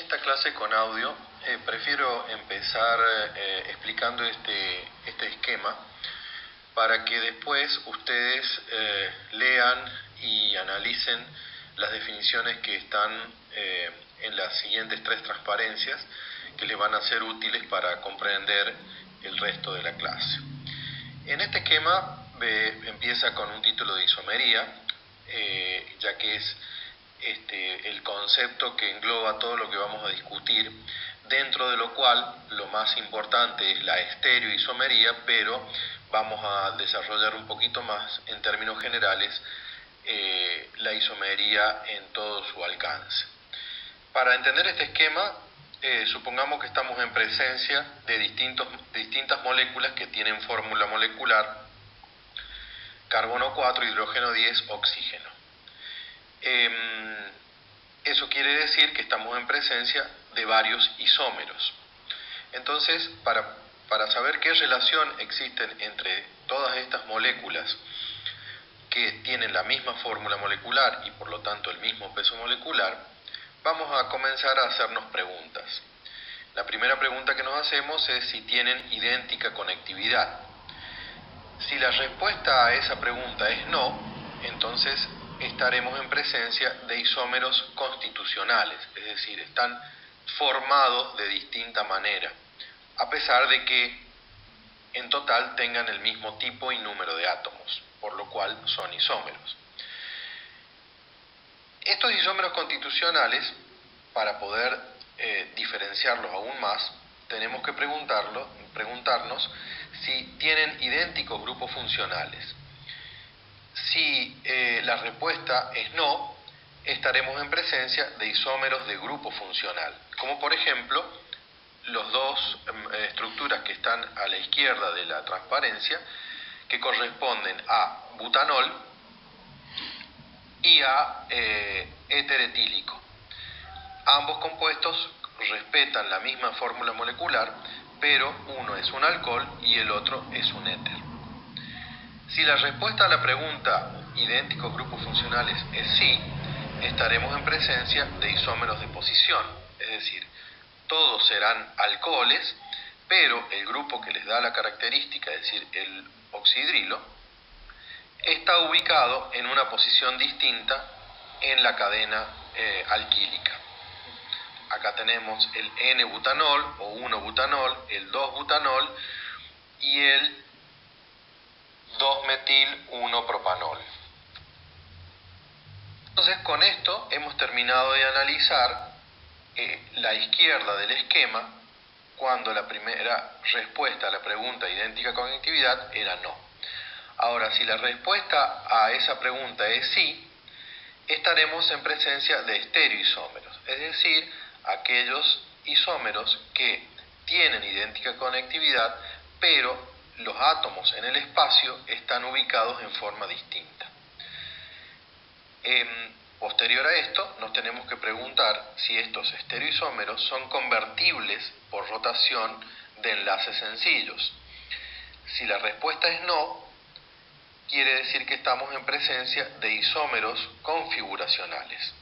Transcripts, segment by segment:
esta clase con audio prefiero empezar explicando este esquema para que después ustedes lean y analicen las definiciones que están en las siguientes 3 transparencias que les van a ser útiles para comprender el resto de la clase. En este esquema empieza con un título de isomería, ya que es el concepto que engloba todo lo que vamos a discutir, dentro de lo cual lo más importante es la estereoisomería, pero vamos a desarrollar un poquito más en términos generales la isomería en todo su alcance. Para entender este esquema, supongamos que estamos en presencia de distintas moléculas que tienen fórmula molecular carbono 4, hidrógeno 10, oxígeno. Eso quiere decir que estamos en presencia de varios isómeros. Entonces, para saber qué relación existen entre todas estas moléculas que tienen la misma fórmula molecular y por lo tanto el mismo peso molecular, vamos a comenzar a hacernos preguntas. La primera pregunta que nos hacemos es si tienen idéntica conectividad. Si la respuesta a esa pregunta es no, entonces estaremos en presencia de isómeros constitucionales, es decir, están formados de distinta manera, a pesar de que en total tengan el mismo tipo y número de átomos, por lo cual son isómeros. Estos isómeros constitucionales, para poder diferenciarlos aún más, tenemos que preguntarnos si tienen idénticos grupos funcionales. Si la respuesta es no, estaremos en presencia de isómeros de grupo funcional, como por ejemplo los dos estructuras que están a la izquierda de la transparencia, que corresponden a butanol y a éter etílico. Ambos compuestos respetan la misma fórmula molecular, pero uno es un alcohol y el otro es un éter. Si la respuesta a la pregunta idénticos grupos funcionales es sí, estaremos en presencia de isómeros de posición, es decir, todos serán alcoholes, pero el grupo que les da la característica, es decir, el oxidrilo, está ubicado en una posición distinta en la cadena alquílica. Acá tenemos el N-butanol o 1-butanol, el 2-butanol y el 2-metil-1-propanol. Entonces, con esto hemos terminado de analizar la izquierda del esquema, cuando la primera respuesta a la pregunta idéntica conectividad era no. Ahora, si la respuesta a esa pregunta es sí, estaremos en presencia de estereoisómeros, es decir, aquellos isómeros que tienen idéntica conectividad, pero los átomos en el espacio están ubicados en forma distinta. Posterior a esto, nos tenemos que preguntar si estos estereoisómeros son convertibles por rotación de enlaces sencillos. Si la respuesta es no, quiere decir que estamos en presencia de isómeros configuracionales.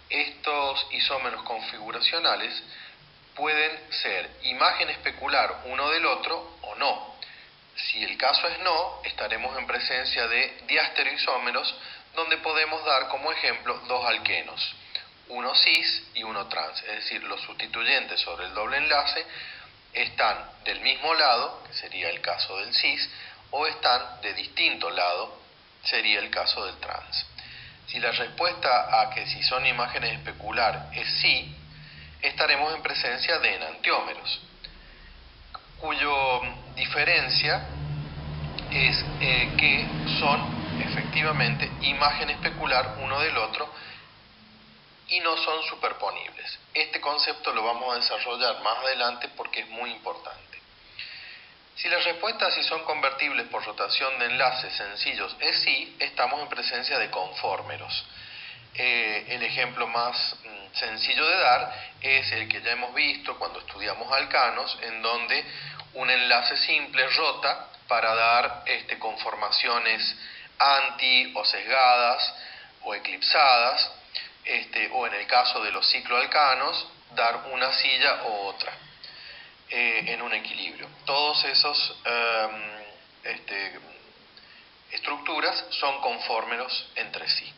Estos isómeros configuracionales pueden ser imagen especular uno del otro o no. Si el caso es no, estaremos en presencia de diastereoisómeros, donde podemos dar como ejemplo dos alquenos, uno cis y uno trans, es decir, los sustituyentes sobre el doble enlace están del mismo lado, que sería el caso del cis, o están de distinto lado, sería el caso del trans. Si la respuesta a que si son imágenes especular es sí, estaremos en presencia de enantiómeros, cuyo diferencia es que son efectivamente imagen especular uno del otro y no son superponibles. Este concepto lo vamos a desarrollar más adelante porque es muy importante. Si la respuesta si son convertibles por rotación de enlaces sencillos es sí, estamos en presencia de conformeros. El ejemplo más sencillo de dar es el que ya hemos visto cuando estudiamos alcanos, en donde un enlace simple rota para dar conformaciones anti o sesgadas o eclipsadas, o en el caso de los cicloalcanos, dar una silla o otra en un equilibrio. Todos esos estructuras son conformes entre sí.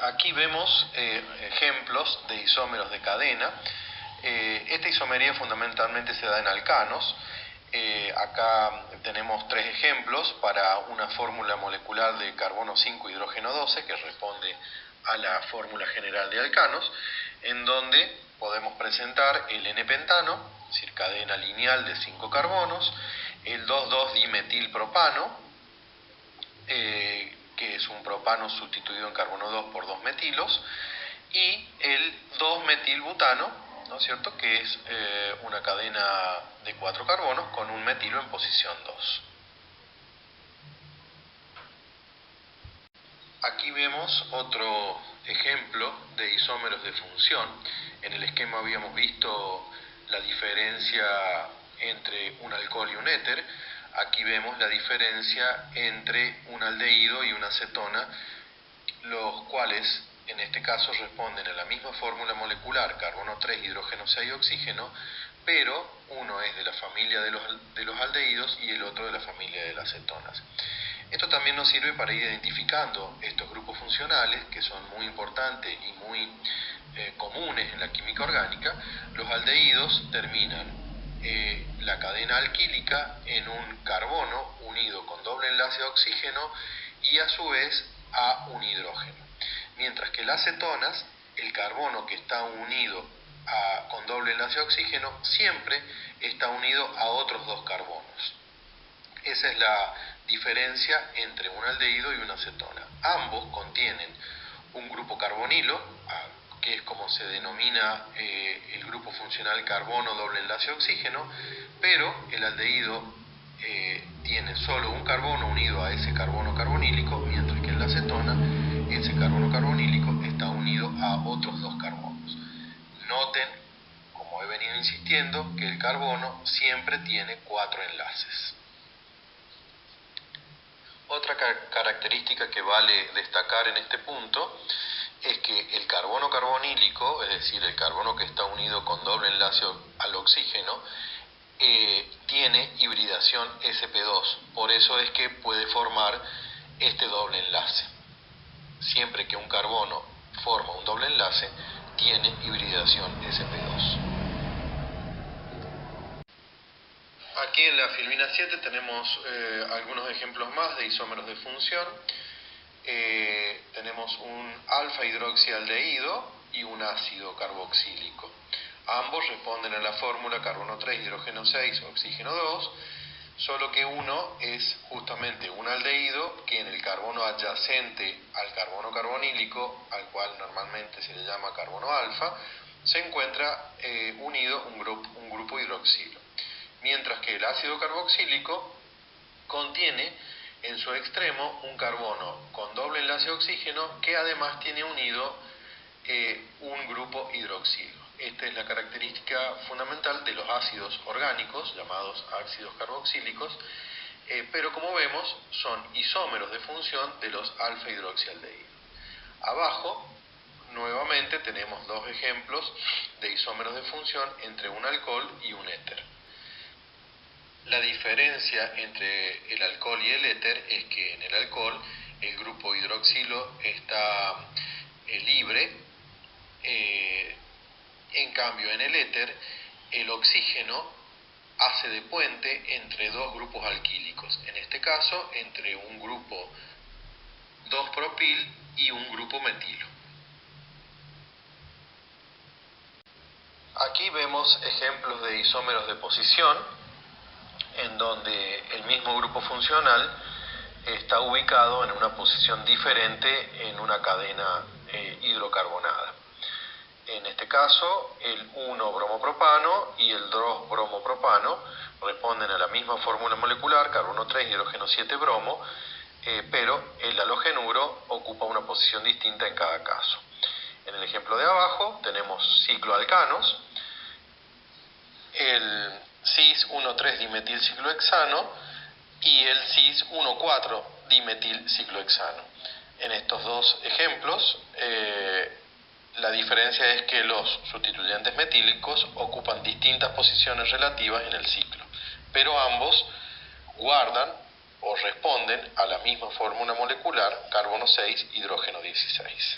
Aquí vemos ejemplos de isómeros de cadena. Esta isomería fundamentalmente se da en alcanos. Acá tenemos tres ejemplos para una fórmula molecular de carbono 5 hidrógeno 12 que responde a la fórmula general de alcanos, en donde podemos presentar el N-pentano, es decir, cadena lineal de 5 carbonos, el 2,2-dimetilpropano, que es un propano sustituido en carbono 2 por 2 metilos, y el 2-metilbutano, ¿no es cierto?, que es una cadena de 4 carbonos con un metilo en posición 2. Aquí vemos otro ejemplo de isómeros de función. En el esquema habíamos visto la diferencia entre un alcohol y un éter. Aquí vemos la diferencia entre un aldehído y una acetona, los cuales en este caso responden a la misma fórmula molecular, carbono 3, hidrógeno 6, oxígeno, pero uno es de la familia de los aldehídos y el otro de la familia de las cetonas. Esto también nos sirve para ir identificando estos grupos funcionales, que son muy importantes y muy comunes en la química orgánica. Los aldehídos terminan la cadena alquílica en un carbono unido con doble enlace a oxígeno y a su vez a un hidrógeno. Mientras que las cetonas, el carbono que está unido con doble enlace a oxígeno siempre está unido a otros dos carbonos. Esa es la diferencia entre un aldehído y una acetona. Ambos contienen un grupo carbonilo, que es como se denomina el grupo funcional carbono doble enlace oxígeno, pero el aldehído tiene solo un carbono unido a ese carbono carbonílico, mientras que en la acetona ese carbono carbonílico está unido a otros dos carbonos. Noten, como he venido insistiendo, que el carbono siempre tiene 4 enlaces. Otra característica que vale destacar en este punto es que el carbono carbonílico, es decir, el carbono que está unido con doble enlace al oxígeno, tiene hibridación sp2, por eso es que puede formar este doble enlace. Siempre que un carbono forma un doble enlace, tiene hibridación sp2. Aquí en la filmina 7 tenemos algunos ejemplos más de isómeros de función. Tenemos un alfa hidroxialdehído y un ácido carboxílico. Ambos responden a la fórmula carbono 3, hidrógeno 6, oxígeno 2, solo que uno es justamente un aldehído que en el carbono adyacente al carbono carbonílico, al cual normalmente se le llama carbono alfa, se encuentra unido un grupo hidroxilo. Mientras que el ácido carboxílico contiene en su extremo un carbono con doble enlace a oxígeno que además tiene unido un grupo hidroxilo. Esta es la característica fundamental de los ácidos orgánicos, llamados ácidos carboxílicos, pero como vemos son isómeros de función de los alfa hidroxialdehídos. Abajo, nuevamente, tenemos dos ejemplos de isómeros de función entre un alcohol y un éter. La diferencia entre el alcohol y el éter es que en el alcohol el grupo hidroxilo está libre, en cambio en el éter el oxígeno hace de puente entre dos grupos alquílicos, en este caso entre un grupo 2-propil y un grupo metilo. Aquí vemos ejemplos de isómeros de posición, en donde el mismo grupo funcional está ubicado en una posición diferente en una cadena hidrocarbonada. En este caso, el 1-bromopropano y el 2-bromopropano responden a la misma fórmula molecular, carbono 3, hidrógeno 7, bromo, pero el halogenuro ocupa una posición distinta en cada caso. En el ejemplo de abajo tenemos cicloalcanos, el cis 1,3 dimetilciclohexano y el cis 1,4 dimetilciclohexano. En estos dos ejemplos, la diferencia es que los sustituyentes metílicos ocupan distintas posiciones relativas en el ciclo, pero ambos guardan o responden a la misma fórmula molecular carbono 6, hidrógeno 16.